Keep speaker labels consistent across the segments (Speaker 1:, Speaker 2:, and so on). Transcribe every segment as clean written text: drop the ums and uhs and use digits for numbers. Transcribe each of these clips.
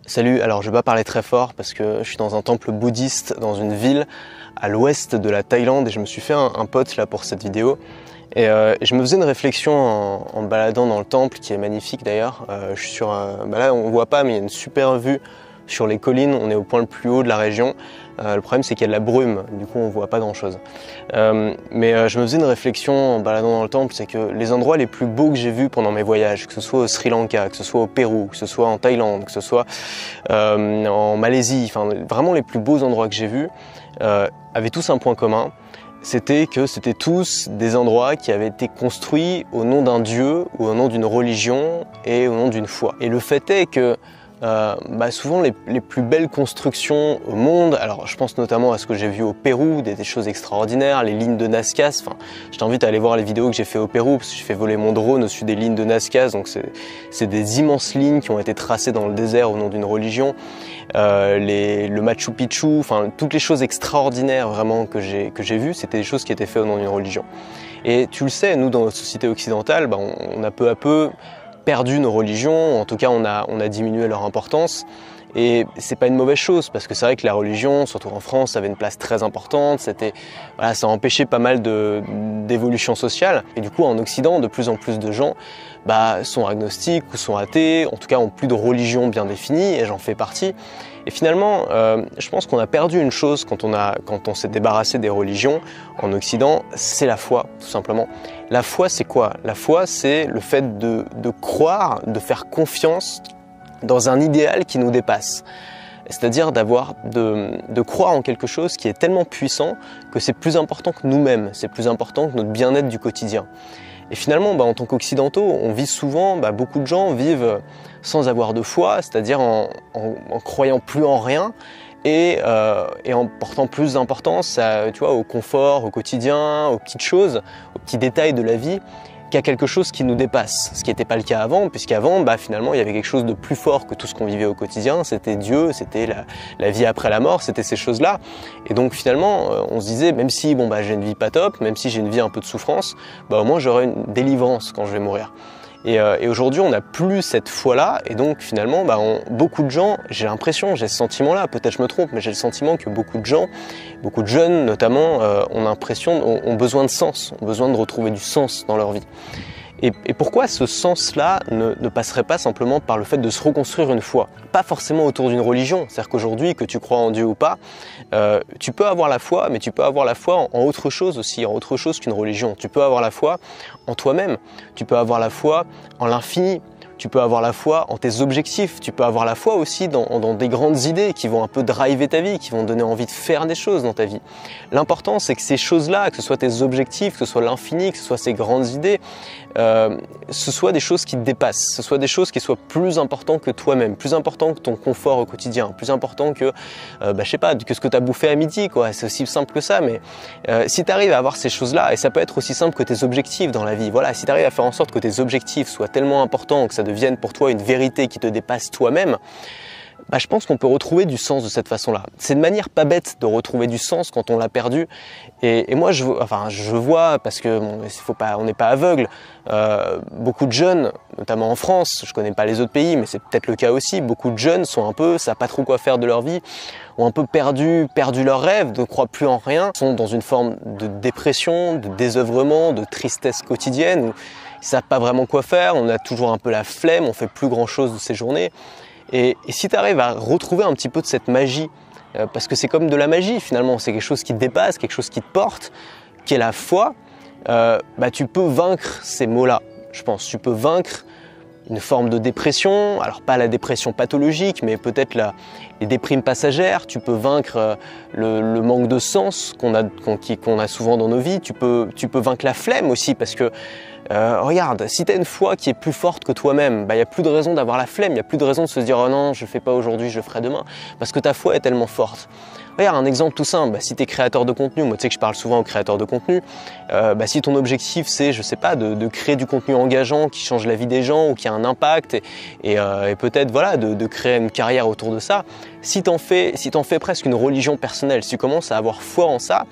Speaker 1: Salut, alors je vais pas parler très fort parce que je suis dans un temple bouddhiste dans une ville à l'ouest de la Thaïlande et je me suis fait un pote là pour cette vidéo. Et je me faisais une réflexion en me baladant dans le temple qui est magnifique d'ailleurs. Je suis sur là on voit pas mais il y a une super vue sur les collines, on est au point le plus haut de la région. Le problème c'est qu'il y a de la brume, du coup on voit pas grand chose. Mais je me faisais une réflexion en baladant dans le temple, c'est que les endroits les plus beaux que j'ai vus pendant mes voyages, que ce soit au Sri Lanka, que ce soit au Pérou, que ce soit en Thaïlande, que ce soit en Malaisie, enfin vraiment les plus beaux endroits que j'ai vus, avaient tous un point commun. C'était que c'était tous des endroits qui avaient été construits au nom d'un dieu ou au nom d'une religion et au nom d'une foi. Et le fait est que souvent les plus belles constructions au monde, alors je pense notamment à ce que j'ai vu au Pérou, des choses extraordinaires, les lignes de Nazca, enfin, je t'invite à aller voir les vidéos que j'ai fait au Pérou, parce que j'ai fait voler mon drone au-dessus des lignes de Nazca, donc c'est des immenses lignes qui ont été tracées dans le désert au nom d'une religion, le Machu Picchu, enfin toutes les choses extraordinaires vraiment que j'ai vues, c'était des choses qui étaient faites au nom d'une religion. Et tu le sais, nous dans notre société occidentale, on a peu à peu perdu nos religions, en tout cas on a diminué leur importance et c'est pas une mauvaise chose parce que c'est vrai que la religion, surtout en France, avait une place très importante, ça a empêché pas mal d'évolution sociale et du coup en Occident de plus en plus de gens sont agnostiques ou sont athées, en tout cas ont plus de religion bien définie et j'en fais partie. Et finalement, je pense qu'on a perdu une chose quand on s'est débarrassé des religions en Occident, c'est la foi, tout simplement. La foi, c'est quoi? La foi, c'est le fait de croire, de faire confiance dans un idéal qui nous dépasse. C'est-à-dire de croire en quelque chose qui est tellement puissant que c'est plus important que nous-mêmes, c'est plus important que notre bien-être du quotidien. Et finalement, en tant qu'occidentaux, on vit souvent, beaucoup de gens vivent sans avoir de foi, c'est-à-dire en croyant plus en rien et en portant plus d'importance au confort, au quotidien, aux petites choses, aux petits détails de la vie, qu'à quelque chose qui nous dépasse. Ce qui n'était pas le cas avant, puisqu'avant, finalement, il y avait quelque chose de plus fort que tout ce qu'on vivait au quotidien. C'était Dieu, c'était la vie après la mort, c'était ces choses-là. Et donc finalement, on se disait, même si j'ai une vie pas top, même si j'ai une vie un peu de souffrance, au moins j'aurai une délivrance quand je vais mourir. Et aujourd'hui, on n'a plus cette foi-là, et donc finalement, beaucoup de gens, j'ai l'impression, j'ai ce sentiment-là, peut-être je me trompe, mais j'ai le sentiment que beaucoup de gens, beaucoup de jeunes notamment, ont besoin de sens, ont besoin de retrouver du sens dans leur vie. Et pourquoi ce sens-là ne passerait pas simplement par le fait de se reconstruire une foi? Pas forcément autour d'une religion, c'est-à-dire qu'aujourd'hui, que tu crois en Dieu ou pas, tu peux avoir la foi, mais tu peux avoir la foi en autre chose aussi, en autre chose qu'une religion. Tu peux avoir la foi en toi-même, tu peux avoir la foi en l'infini, tu peux avoir la foi en tes objectifs, tu peux avoir la foi aussi dans des grandes idées qui vont un peu driver ta vie, qui vont te donner envie de faire des choses dans ta vie. L'important, c'est que ces choses-là, que ce soit tes objectifs, que ce soit l'infini, que ce soit ces grandes idées, ce soit des choses qui te dépassent, ce soit des choses qui soient plus importantes que toi-même, plus importantes que ton confort au quotidien, plus importantes que, que ce que tu as bouffé à midi, quoi. C'est aussi simple que ça, mais si tu arrives à avoir ces choses-là, et ça peut être aussi simple que tes objectifs dans la vie, voilà, si tu arrives à faire en sorte que tes objectifs soient tellement importants, que ça devienne pour toi une vérité qui te dépasse toi-même, je pense qu'on peut retrouver du sens de cette façon-là. C'est une manière pas bête de retrouver du sens quand on l'a perdu. Et moi, je vois, parce que on n'est pas aveugle, beaucoup de jeunes, notamment en France, je connais pas les autres pays, mais c'est peut-être le cas aussi, beaucoup de jeunes sont savent pas trop quoi faire de leur vie, ont un peu perdu leur rêve, ne croient plus en rien, sont dans une forme de dépression, de désœuvrement, de tristesse quotidienne, où ils savent pas vraiment quoi faire, on a toujours un peu la flemme, on fait plus grand-chose de ces journées. Et si tu arrives à retrouver un petit peu de cette magie, parce que c'est comme de la magie finalement, c'est quelque chose qui te dépasse, quelque chose qui te porte, qui est la foi, tu peux vaincre ces maux-là, je pense. Tu peux vaincre une forme de dépression, alors pas la dépression pathologique, mais peut-être les déprimes passagères. Tu peux vaincre le manque de sens qu'on a souvent dans nos vies. Tu peux vaincre la flemme aussi, parce que regarde, si tu as une foi qui est plus forte que toi-même, il n'y a plus de raison d'avoir la flemme, il n'y a plus de raison de se dire « Oh non, je ne fais pas aujourd'hui, je le ferai demain », parce que ta foi est tellement forte. Regarde, un exemple tout simple, si tu es créateur de contenu, moi tu sais que je parle souvent aux créateurs de contenu, si ton objectif c'est, je sais pas, de créer du contenu engageant qui change la vie des gens ou qui a un impact et peut-être de créer une carrière autour de ça, si t'en fais presque une religion personnelle, si tu commences à avoir foi en ça,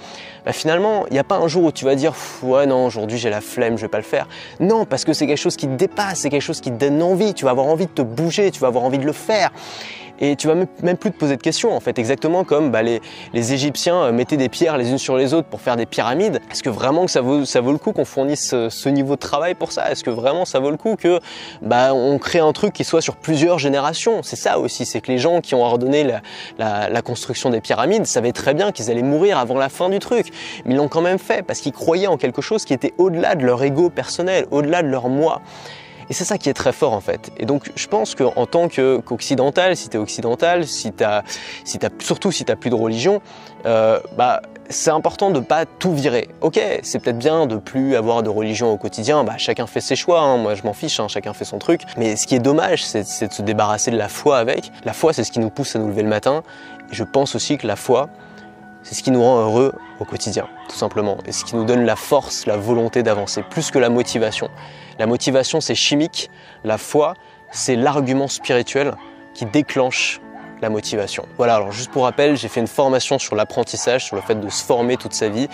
Speaker 1: finalement, il n'y a pas un jour où tu vas dire « Ouais non, aujourd'hui j'ai la flemme, je vais pas le faire ». Non, parce que c'est quelque chose qui te dépasse, c'est quelque chose qui te donne envie, tu vas avoir envie de te bouger, tu vas avoir envie de le faire. et tu vas même plus te poser de questions en fait, exactement comme les Égyptiens mettaient des pierres les unes sur les autres pour faire des pyramides. Est-ce que vraiment que ça vaut le coup qu'on fournisse ce niveau de travail pour ça? Est-ce que vraiment ça vaut le coup que on crée un truc qui soit sur plusieurs générations? C'est ça aussi, c'est que les gens qui ont ordonné la construction des pyramides savaient très bien qu'ils allaient mourir avant la fin du truc, mais ils l'ont quand même fait parce qu'ils croyaient en quelque chose qui était au-delà de leur ego personnel, au-delà de leur moi. Et c'est ça qui est très fort en fait. Et donc je pense qu'en tant qu'occidental, si tu es occidental, surtout si tu n'as plus de religion, c'est important de pas tout virer. Ok, c'est peut-être bien de plus avoir de religion au quotidien, chacun fait ses choix, hein. Moi je m'en fiche, hein. Chacun fait son truc. Mais ce qui est dommage, c'est de se débarrasser de la foi avec. La foi, c'est ce qui nous pousse à nous lever le matin. Et je pense aussi que la foi, c'est ce qui nous rend heureux au quotidien, tout simplement. Et ce qui nous donne la force, la volonté d'avancer, plus que la motivation. La motivation, c'est chimique. La foi, c'est l'argument spirituel qui déclenche la motivation. Voilà, alors juste pour rappel, j'ai fait une formation sur l'apprentissage, sur le fait de se former toute sa vie.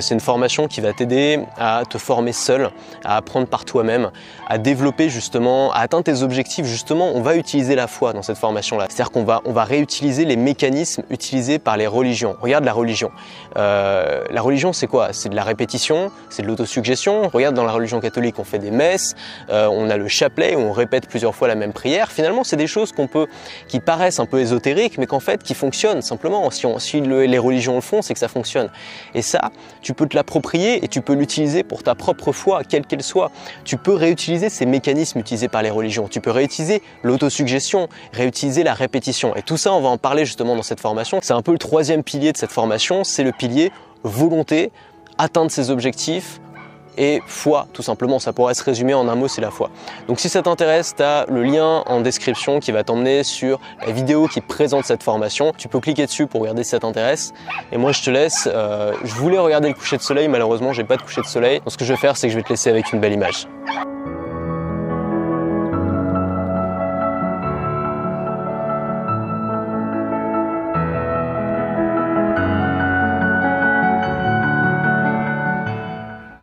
Speaker 1: C'est une formation qui va t'aider à te former seul, à apprendre par toi-même, à développer justement, à atteindre tes objectifs. Justement, on va utiliser la foi dans cette formation-là. C'est-à-dire qu'on va réutiliser les mécanismes utilisés par les religions. Regarde la religion. La religion, c'est quoi? C'est de la répétition, c'est de l'autosuggestion. Regarde dans la religion catholique, on fait des messes, on a le chapelet où on répète plusieurs fois la même prière. Finalement, c'est des choses qui paraissent un peu ésotériques, mais qu'en fait, qui fonctionnent simplement. Si les religions le font, c'est que ça fonctionne. Et ça, tu peux te l'approprier et tu peux l'utiliser pour ta propre foi, quelle qu'elle soit. Tu peux réutiliser ces mécanismes utilisés par les religions. Tu peux réutiliser l'autosuggestion, réutiliser la répétition. Et tout ça, on va en parler justement dans cette formation. C'est un peu le troisième pilier de cette formation, c'est le pilier volonté, atteindre ses objectifs, et foi, tout simplement. Ça pourrait se résumer en un mot, c'est la foi. Donc si ça t'intéresse, tu as le lien en description qui va t'emmener sur la vidéo qui présente cette formation. Tu peux cliquer dessus pour regarder si ça t'intéresse. Et moi, je te laisse. Je voulais regarder le coucher de soleil, malheureusement, j'ai pas de coucher de soleil. Donc ce que je vais faire, c'est que je vais te laisser avec une belle image.